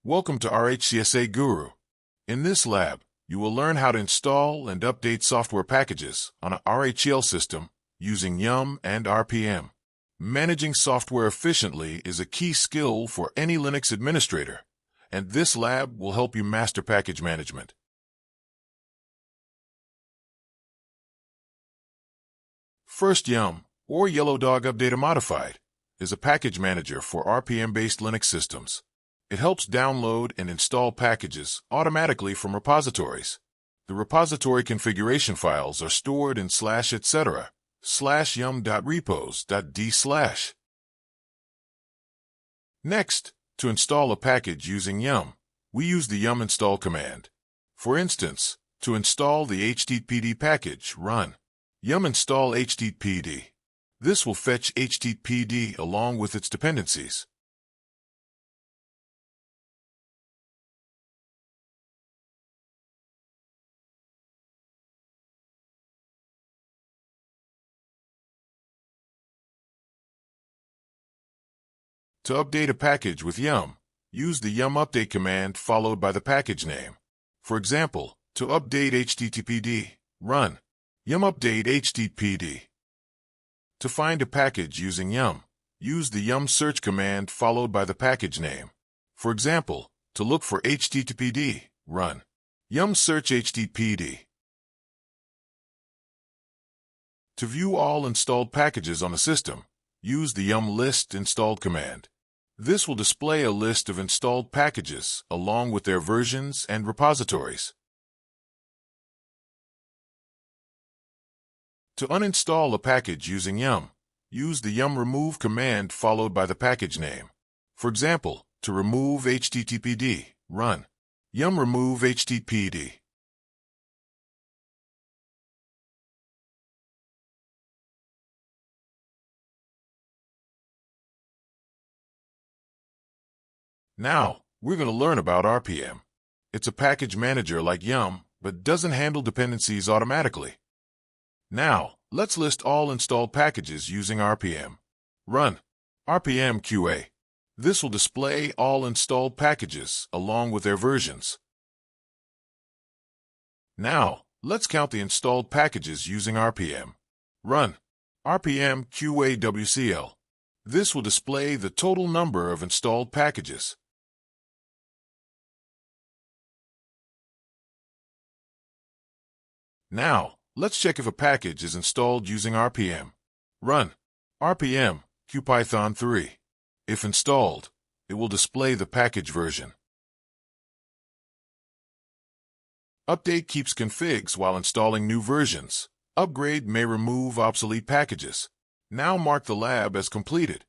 Welcome to RHCSA Guru. In this lab, you will learn how to install and update software packages on an RHEL system using yum and RPM. Managing software efficiently is a key skill for any Linux administrator, and this lab will help you master package management. First, yum, or Yellow Dog Updater Modified, is a package manager for RPM-based Linux systems. It helps download and install packages automatically from repositories. The repository configuration files are stored in /etc. /yum.repos.d/. Next, to install a package using yum, we use the yum install command. For instance, to install the httpd package, run yum install httpd. This will fetch httpd along with its dependencies. To update a package with yum, use the yum update command followed by the package name. For example, to update httpd, run yum update httpd. To find a package using yum, use the yum search command followed by the package name. For example, to look for httpd, run yum search httpd. To view all installed packages on the system, use the yum list installed command. This will display a list of installed packages along with their versions and repositories. To uninstall a package using yum, use the yum remove command followed by the package name. For example, to remove httpd, run yum remove httpd. Now, we're going to learn about RPM. It's a package manager like yum, but doesn't handle dependencies automatically. Now, let's list all installed packages using RPM. Run RPM QA. This will display all installed packages along with their versions. Now, let's count the installed packages using RPM. Run RPM QA WCL. This will display the total number of installed packages. Now, let's check if a package is installed using RPM. Run RPM QPython 3. If installed, it will display the package version. Update keeps configs while installing new versions. Upgrade may remove obsolete packages. Now mark the lab as completed.